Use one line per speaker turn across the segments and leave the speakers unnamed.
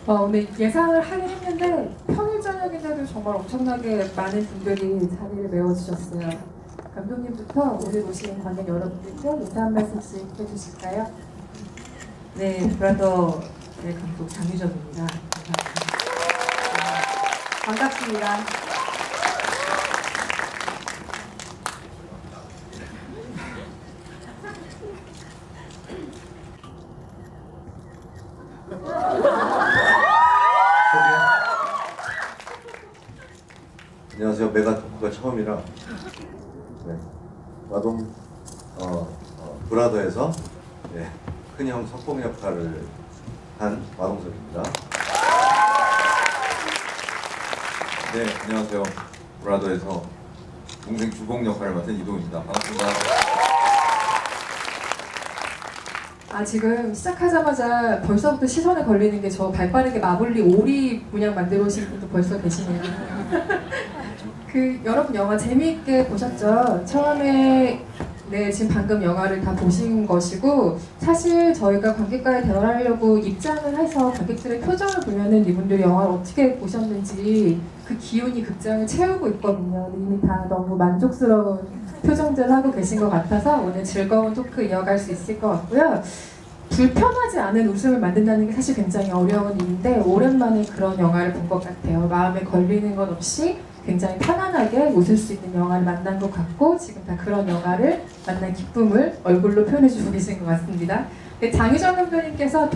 오늘 예상을 하긴 했는데 평일 저녁인데도 정말 엄청나게 많은 분들이 자리를 메워주셨어요. 감독님부터 오늘 오신 관객 여러분들께 인사 한 말씀씩 해주실까요?
네, 브라더의 감독 장유정입니다. 반갑습니다.
안녕하세요. 메가 토크가 처음이라 마동 브라더에서 큰형 석봉 역할을 한 마동석입니다.
네, 안녕하세요. 브라더에서 동생 주봉 역할을 맡은 이동입니다. 반갑습니다.
지금 시작하자마자 벌써부터 시선에 걸리는 게 저 발빠르게 마블리 오리 문양 만들어 오신 분도 벌써 계시네요. 여러분 영화 재미있게 보셨죠? 처음에 지금 방금 영화를 다 보신 것이고, 사실 저희가 관객과의 대화를 하려고 입장을 해서 관객들의 표정을 보면은 이분들이 영화를 어떻게 보셨는지 그 기운이 극장을 채우고 있거든요. 이미 다 너무 만족스러운 표정들을 하고 계신 것 같아서 오늘 즐거운 토크 이어갈 수 있을 것 같고요. 불편하지 않은 웃음을 만든다는 게 사실 굉장히 어려운 일인데 오랜만에 그런 영화를 본 것 같아요. 마음에 걸리는 것 없이 굉장히 편안하게 웃을 수 있는 영화를 만난 것 같고, 지금 다 그런 영화를 만난 기쁨을 얼굴로 표현해주고 계신 것 같습니다. 장유정 감독님께서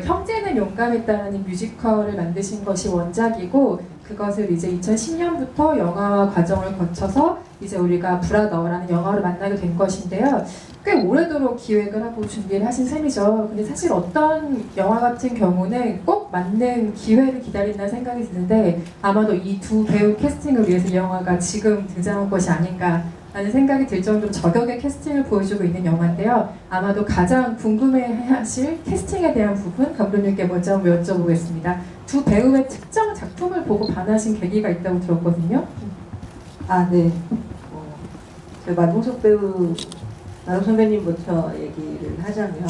형제는 용감했다라는 뮤지컬을 만드신 것이 원작이고, 그것을 이제 2010년부터 영화화 과정을 거쳐서 이제 우리가 브라더라는 영화를 만나게 된 것인데요. 꽤 오래도록 기획을 하고 준비를 하신 셈이죠. 근데 사실 어떤 영화 같은 경우는 꼭 맞는 기회를 기다린다는 생각이 드는데, 아마도 이 두 배우 캐스팅을 위해서 이 영화가 지금 등장한 것이 아닌가 라는 생각이 들 정도로 저격의 캐스팅을 보여주고 있는 영화인데요. 아마도 가장 궁금해하실 캐스팅에 대한 부분 감독님께 먼저 한번 여쭤보겠습니다. 두 배우의 특정 작품을 보고 반하신 계기가 있다고 들었거든요.
네. 저 마동석 선배님부터 얘기를 하자면,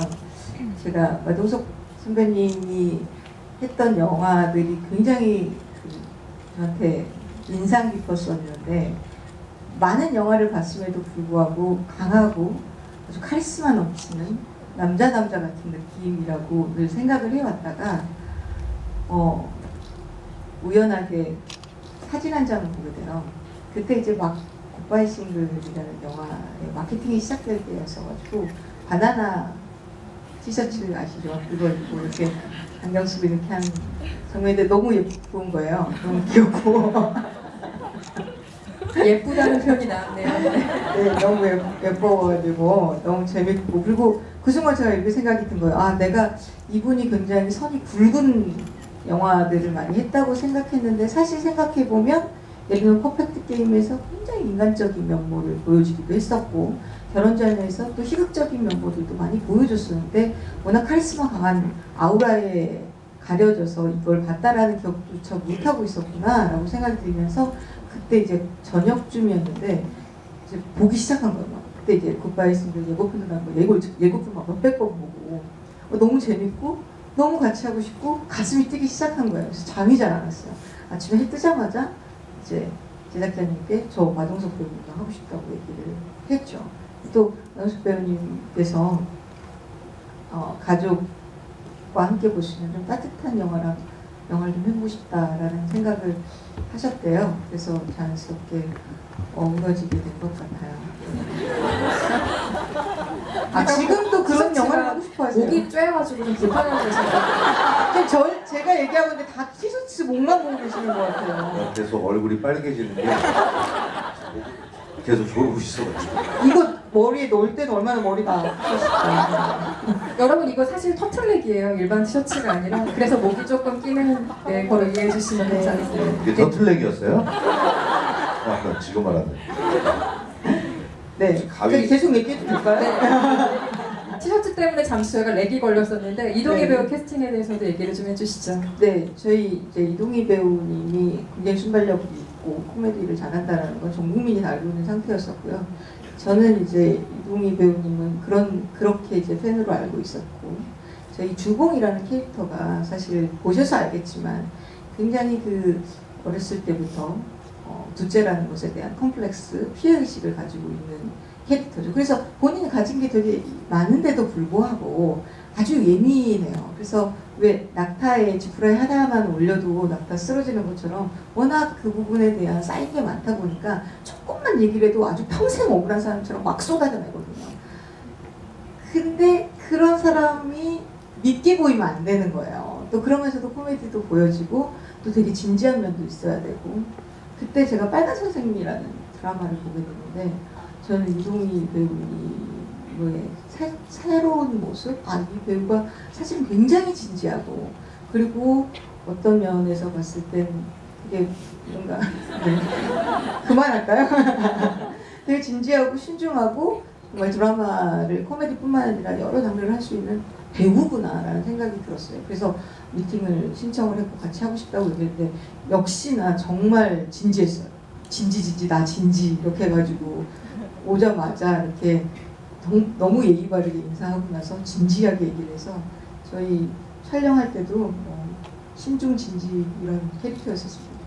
제가 마동석 선배님이 했던 영화들이 굉장히 저한테 인상 깊었었는데, 많은 영화를 봤음에도 불구하고 강하고 아주 카리스마 넘치는 남자 같은 느낌이라고 늘 생각을 해왔다가 우연하게 사진 한 장을 보게 돼요. 그때 이제 막 굿바이 싱글이라는 영화의 마케팅이 시작될 때였어가지고 바나나 티셔츠 아시죠? 그걸 입고 이렇게 안경 쓰고 이렇게 한 장면인데 너무 예쁜 거예요. 너무 귀엽고
예쁘다는 표현이 나왔네요.
네, 너무 예뻐가지고 너무 재밌고, 그리고 그 순간 제가 이렇게 생각이 든 거예요. 내가 이분이 굉장히 선이 굵은 영화들을 많이 했다고 생각했는데, 사실 생각해보면 예를 들면 퍼펙트 게임에서 굉장히 인간적인 면모를 보여주기도 했었고, 결혼전에서 또 희극적인 면모들도 많이 보여줬었는데, 워낙 카리스마 강한 아우라에 가려져서 이걸 봤다라는 기억조차 못하고 있었구나 라고 생각이 들면서, 그때 이제 저녁쯤이었는데 이제 보기 시작한 거예요. 그때 이제 굿바이 싱글 예고편도 나고 예고편 막 몇백 번 보고 너무 재밌고 너무 같이 하고 싶고 가슴이 뛰기 시작한 거예요. 그래서 잠이 잘 안 왔어요. 아침에 해 뜨자마자 이제 제작자님께 저 마동석 배우가 하고 싶다고 얘기를 했죠. 또 마동석 배우님께서 가족과 함께 볼 수 있는 좀 따뜻한 영화를 좀 해보고 싶다라는 생각을 하셨대요. 그래서 자연스럽게 어우러지게 된 것 같아요. 지금도 그런 영화를 하고 싶어 하세요?
목이 쬐가지고 좀 불편하게 계세요.
제가 얘기하고 있는데 다 티셔츠 목만 보고 계시는 것 같아요.
계속 얼굴이 빨개지는 게 계속 졸고 있어가지고.
이거 머리에 넣을 때는 얼마나 머리가 아프셨을까.
여러분 이거 사실 터틀넥이에요. 일반 티셔츠가 아니라. 그래서 목이 조금 끼는 거를 이해해 주시면 괜찮겠어요.
이게 터틀넥이었어요? 나 지금 알았네.
네.
가위.
계속 얘기해도 될까요?
네. 티셔츠 때문에 잠시 저희가 렉이 걸렸었는데 이동희
네.
배우 캐스팅에 대해서도 얘기를 좀 해주시죠.
네, 저희 이제 이동희 배우님이 굉장히 순발력이 있고 있고 코미디를 잘한다는 건 전 국민이 다 알고 있는 상태였었고요. 저는 이제 이동희 배우님은 그렇게 이제 팬으로 알고 있었고, 저희 주봉이라는 캐릭터가 사실 보셔서 알겠지만 굉장히 그 어렸을 때부터 둘째라는 것에 대한 컴플렉스, 피해의식을 가지고 있는 캐릭터죠. 그래서 본인이 가진 게 되게 많은데도 불구하고 아주 예민해요. 그래서 왜 낙타에 지푸라기 하나만 올려도 낙타 쓰러지는 것처럼 워낙 그 부분에 대한 쌓인 게 많다 보니까 조금만 얘기를 해도 아주 평생 억울한 사람처럼 막 쏟아져내거든요. 근데 그런 사람이 믿게 보이면 안 되는 거예요. 또 그러면서도 코미디도 보여지고 또 되게 진지한 면도 있어야 되고, 그때 제가 빨간 선생님이라는 드라마를 보게 됐는데 저는 이동희 배우님의 새로운 모습, 이 배우가 사실은 굉장히 진지하고, 그리고 어떤 면에서 봤을 땐 되게 뭔가 네. 그만할까요? 되게 진지하고 신중하고 정말 드라마를 코미디뿐만 아니라 여러 장르를 할 수 있는 배우구나라는 생각이 들었어요. 그래서 미팅을 신청을 했고 같이 하고 싶다고 얘기했는데 역시나 정말 진지했어요. 진지 나 진지 이렇게 해가지고 오자마자 이렇게 너무 예의 바르게 인사하고 나서 진지하게 얘기를 해서 저희 촬영할 때도 신중 진지 이런 캐릭터였었습니다.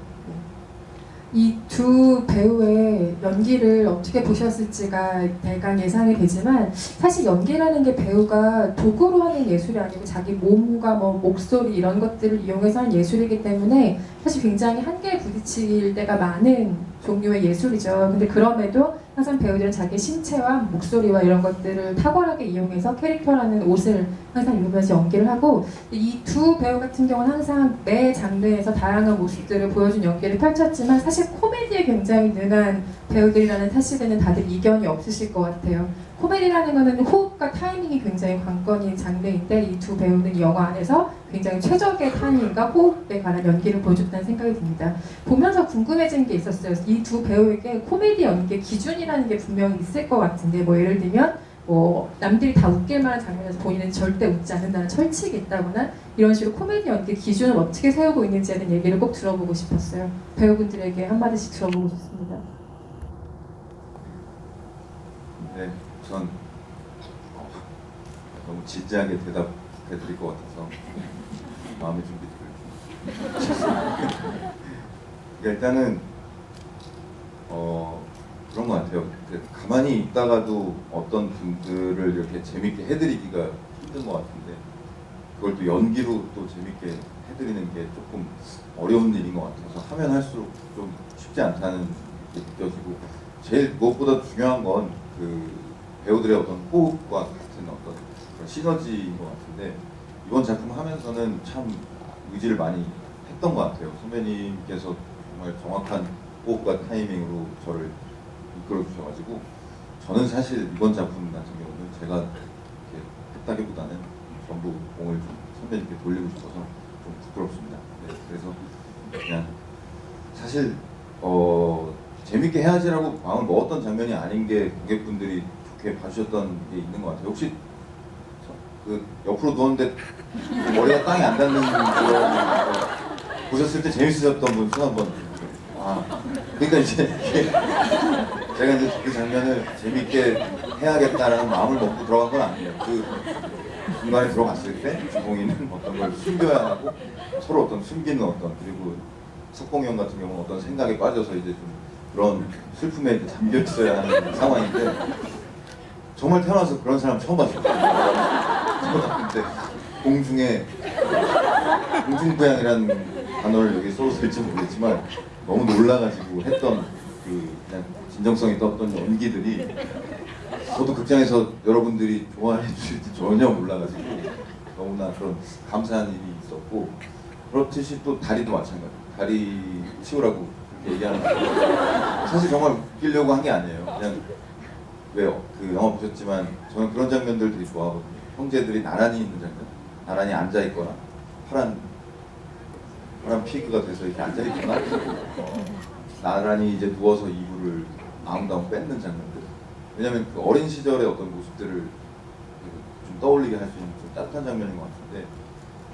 이 두 배우의 연기를 어떻게 보셨을지가 대강 예상이 되지만, 사실 연기라는 게 배우가 도구로 하는 예술이 아니고 자기 몸과 뭐 목소리 이런 것들을 이용해서 하는 예술이기 때문에 사실 굉장히 한계에 부딪힐 때가 많은 종류의 예술이죠. 근데 그럼에도 항상 배우들은 자기 신체와 목소리와 이런 것들을 탁월하게 이용해서 캐릭터라는 옷을 항상 입으면서 연기를 하고, 이 두 배우 같은 경우는 항상 매 장르에서 다양한 모습들을 보여준 연기를 펼쳤지만 사실 코미디에 굉장히 능한 배우들이라는 사실에는 다들 이견이 없으실 것 같아요. 코미디라는 거는 호흡과 타이밍이 굉장히 관건인 장르인데 이 두 배우는 이 영화 안에서 굉장히 최적의 타이밍과 호흡에 관한 연기를 보여줬다는 생각이 듭니다. 보면서 궁금해진 게 있었어요. 이 두 배우에게 코미디 연기의 기준이라는 게 분명히 있을 것 같은데, 뭐 예를 들면 뭐 남들이 다 웃길 만한 장면에서 본인은 절대 웃지 않는다는 철칙이 있다거나 이런 식으로 코미디 연기 기준을 어떻게 세우고 있는지에 대한 얘기를 꼭 들어보고 싶었어요. 배우분들에게 한마디씩 들어보고 싶습니다.
네, 전 너무 진지하게 대답해 드릴 것 같아서 마음의 준비를 그러니까 일단은 그런 것 같아요. 가만히 있다가도 어떤 분들을 이렇게 재밌게 해드리기가 힘든 것 같은데 그걸 또 연기로 또 재밌게 해드리는 게 조금 어려운 일인 것 같아서 하면 할수록 좀 쉽지 않다는 게 느껴지고, 제일 무엇보다 중요한 건 그 배우들의 어떤 호흡과 같은 어떤 그런 시너지인 것 같은데, 이번 작품 하면서는 참 의지를 많이 했던 것 같아요. 선배님께서 정말 정확한 호흡과 타이밍으로 저를 이끌어 주셔가지고, 저는 사실 이번 작품 같은 경우는 제가 이렇게 했다기보다는 전부 공을 좀 선배님께 돌리고 싶어서 좀 부끄럽습니다. 네, 그래서 그냥 사실 재밌게 해야지라고 마음을 먹었던 장면이 아닌 게 고객분들이 좋게 봐주셨던 게 있는 것 같아요. 혹시 그 옆으로 누웠는데 머리가 땅에 안 닿는 그런 거 보셨을 때 재밌으셨던 분 손 한번. 그러니까 이제 제가 이제 그 장면을 재밌게 해야겠다라는 마음을 먹고 들어간 건 아니에요. 그 중간에 들어갔을 때 주봉이는 어떤 걸 숨겨야 하고 서로 어떤 숨기는 어떤, 그리고 석봉이 형 같은 경우는 어떤 생각에 빠져서 이제 좀 그런 슬픔에 이제 잠겨 있어야 하는 상황인데, 정말 태어나서 그런 사람 처음 봤어요. 그때 공중부양이라는 단어를 여기 써도 될지 모르겠지만 너무 놀라가지고 했던 그 그냥 진정성이 떴던 연기들이 저도 극장에서 여러분들이 좋아해 주실지 전혀 몰라가지고 너무나 그런 감사한 일이 있었고, 그렇듯이 또 다리도 마찬가지. 다리 치우라고 그렇게 얘기하는 거 사실 정말 웃기려고 한 게 아니에요. 그냥 왜요? 그 영화 보셨지만 저는 그런 장면들 되게 좋아하거든요. 형제들이 나란히 있는 장면, 나란히 앉아 있거나 파란 피그가 돼서 이렇게 앉아 있거나 나란히 이제 누워서 이불을 아웅다웅 뺏는 장면들. 왜냐면 그 어린 시절의 어떤 모습들을 좀 떠올리게 할 수 있는 좀 따뜻한 장면인 것 같은데,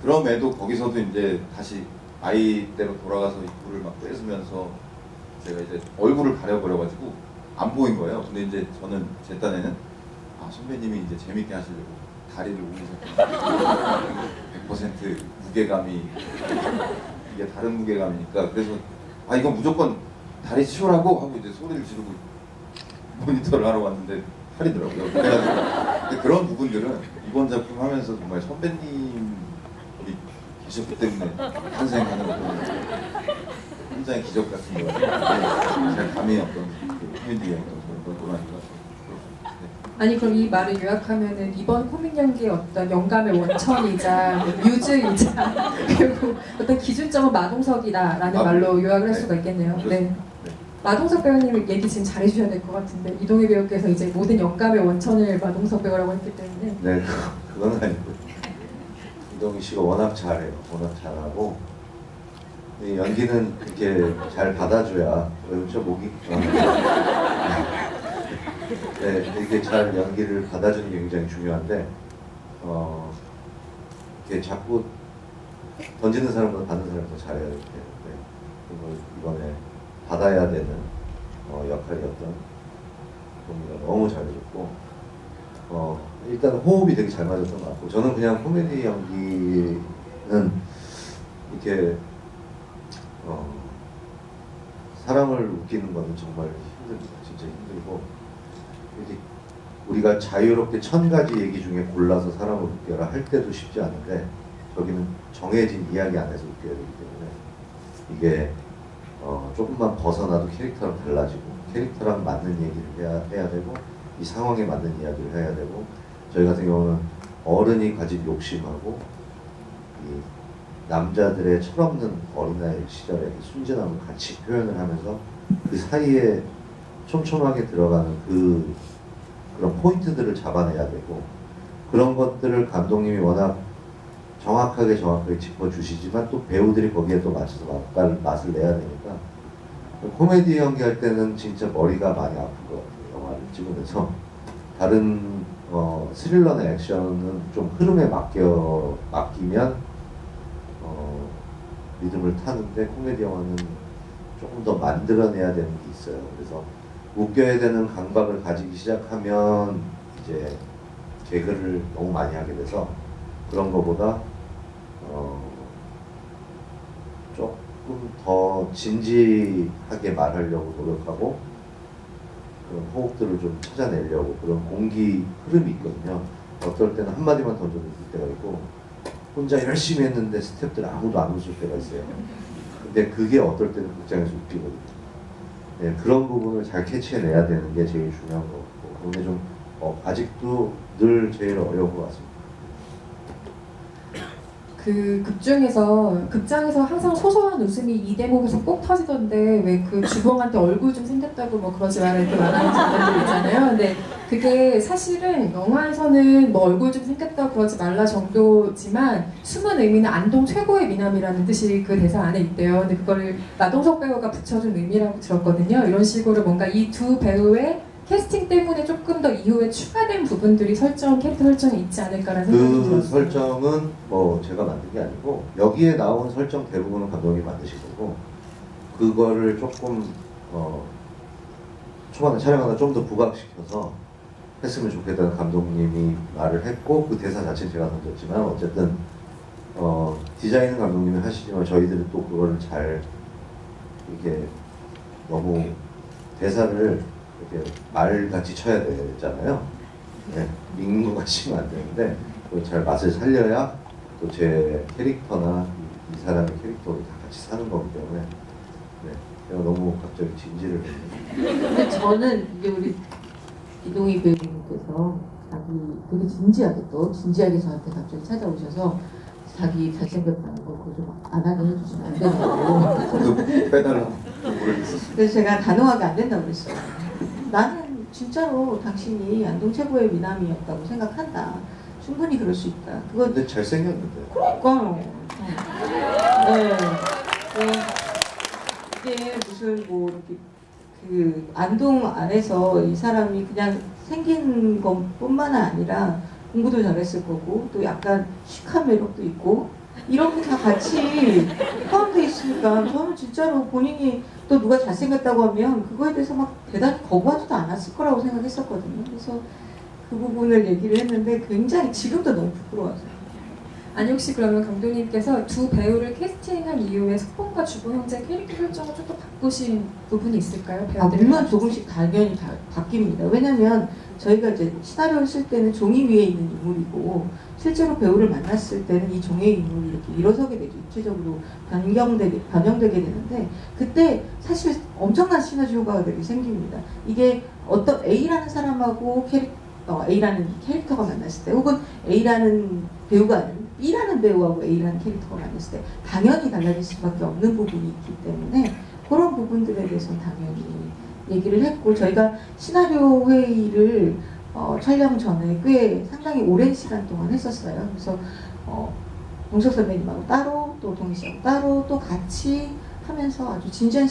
그럼에도 거기서도 이제 다시 아이대로 돌아가서 이불을 막 뺏으면서 제가 이제 얼굴을 가려버려가지고 안 보인 거예요. 근데 이제 저는 제 딴에는 선배님이 이제 재밌게 하시려고 다리를 올리셨거든요. 100% 무게감이 이게 다른 무게감이니까 그래서 이건 무조건 다리 치우라고 하고 이제 소리를 지르고 모니터를 하러 왔는데 팔이더라고요. 그래가지고 근데 그런 부분들은 이번 작품 하면서 정말 선배님이 계셨기 때문에 탄생하는 그런 현장의 기적 같은 거 제가 감히 어떤 코미디의 어떤 논란인가.
아니 그럼 이 말을 요약하면은 이번 코믹 연기의 어떤 영감의 원천이자 뮤즈이자 그리고 어떤 기준점은 마동석이다라는 말로 요약을 할 수가 있겠네요. 네. 마동석 배우님 얘기 지금 잘해주셔야 될 것 같은데 이동희 배우께서 이제 모든 영감의 원천을 마동석 배우라고 했기 때문에
네, 그건 아니고 이동희 씨가 워낙 잘해요. 워낙 잘하고 이 연기는 이렇게 잘 받아줘야 저 목이 네, 이렇게 잘 연기를 받아주는 게 굉장히 중요한데 이렇게 자꾸 던지는 사람보다 받는 사람이 더 잘해야 되기 때문에 그걸 이번에 받아야 되는 역할이었던 동미가 너무 잘해줬고 일단 호흡이 되게 잘 맞았던 것 같고 저는 그냥 코미디 연기는 이렇게 사람을 웃기는 거는 정말 힘듭니다. 진짜 힘들고 이렇게 우리가 자유롭게 1000가지 얘기 중에 골라서 사람을 웃겨라 할 때도 쉽지 않은데 저기는 정해진 이야기 안에서 웃겨야 되기 때문에 이게 조금만 벗어나도 캐릭터랑 달라지고 캐릭터랑 맞는 얘기를 해야 되고 이 상황에 맞는 이야기를 해야 되고 저희 같은 경우는 어른이 가진 욕심하고 이 남자들의 철없는 어린아이 시절의 순진함을 같이 표현을 하면서 그 사이에 촘촘하게 들어가는 그런 포인트들을 잡아내야 되고 그런 것들을 감독님이 워낙 정확하게 짚어주시지만 또 배우들이 거기에 또 맞춰서 맛을 내야 되니까 코미디 연기할 때는 진짜 머리가 많이 아픈 것 같아요. 영화를 찍으면서 다른 스릴러나 액션은 좀 흐름에 맡기면 리듬을 타는데 코미디 영화는 조금 더 만들어내야 되는 게 있어요. 그래서 웃겨야 되는 감각을 가지기 시작하면 이제 개그를 너무 많이 하게 돼서 그런 거보다 조금 더 진지하게 말하려고 노력하고 그런 호흡들을 좀 찾아내려고 그런 공기 흐름이 있거든요. 어떨 때는 한마디만 던져도 될 때가 있고 혼자 열심히 했는데 스태프들 아무도 안 웃을 때가 있어요. 근데 그게 어떨 때는 극장에서 웃기거든요. 네, 그런 부분을 잘 캐치해내야 되는 게 제일 중요한 것 같고 그게 좀 아직도 늘 제일 어려운 것 같습니다.
그 극장에서 항상 소소한 웃음이 이 대목에서 꼭 터지던데 왜 그 주범한테 얼굴 좀 생겼다고 뭐 그러지 말아 이렇게 말하는 장면들 있잖아요. 근데 그게 사실은 영화에서는 뭐 얼굴 좀 생겼다고 그러지 말라 정도지만 숨은 의미는 안동 최고의 미남이라는 뜻이 그 대사 안에 있대요. 근데 그거를 마동석 배우가 붙여준 의미라고 들었거든요. 이런 식으로 뭔가 이 두 배우의 캐스팅 때문에 조금 더 이후에 추가된 부분들이 캐릭터 설정이 있지 않을까라는 생각이
그
들었어요.
설정은 뭐 제가 만든 게 아니고 여기에 나온 설정 대부분은 감독님이 만드신 거고 그거를 조금 초반에 촬영하다 좀 더 부각시켜서 했으면 좋겠다는 감독님이 말을 했고 그 대사 자체는 제가 던졌지만 어쨌든 디자인 감독님이 하시지만 저희들은 또 그거를 잘 이렇게 너무 대사를 이렇게 말같이 쳐야 되잖아요. 네, 읽는 것 같이 하면 안 되는데 그걸 잘 맛을 살려야 또 제 캐릭터나 이 사람의 캐릭터도 다 같이 사는 거기 때문에 네, 제가 너무 갑자기 진지를 했네요.
근데 저는 이제 우리 이동희 배우님께서 되게 진지하게 저한테 갑자기 찾아오셔서 자기 잘생겼다는 거 그거 좀 안 하게 해주시면 안 되냐고.
그 빼달라고
그래서 제가 단호하게 안 된다고 그랬어요. 나는 진짜로 당신이 안동 최고의 미남이었다고 생각한다. 충분히 그럴 수 있다. 그건
근데 잘생겼는데.
그러니까요. 네. 이게 무슨 뭐 이렇게 그 안동 안에서 이 사람이 그냥 생긴 것뿐만 아니라 공부도 잘했을 거고 또 약간 시크한 매력도 있고 이런 게 다 같이 포함되어 있으니까 저는 진짜로 본인이 또 누가 잘생겼다고 하면 그거에 대해서 막 대단히 거부하지도 않았을 거라고 생각했었거든요. 그래서 그 부분을 얘기를 했는데 굉장히 지금도 너무 부끄러워서.
아니 혹시 그러면 감독님께서 두 배우를 캐스팅한 이후에 석봉과 주보 형제 캐릭터 설정을 조금 바꾸신 부분이 있을까요? 배우들이
물론 조금씩 당연히 바뀝니다. 왜냐면 저희가 이제 시나리오를 쓸 때는 종이 위에 있는 인물이고 실제로 배우를 만났을 때는 이 종의 인물이 이렇게 일어서게 되죠. 입체적으로 변형되게 되는데 그때 사실 엄청난 시너지 효과들이 생깁니다. 이게 어떤 A라는 사람하고 A라는 캐릭터가 만났을 때 혹은 A라는 배우가 아닌 B라는 배우하고 A라는 캐릭터가 만났을 때 당연히 달라질 수밖에 없는 부분이 있기 때문에 그런 부분들에 대해서는 당연히 얘기를 했고 저희가 시나리오 회의를 촬영 전에 꽤 상당히 오랜 시간 동안 했었어요. 그래서 동석 선배님하고 따로 또 동희 씨하고 따로 또 같이 하면서 아주 진지한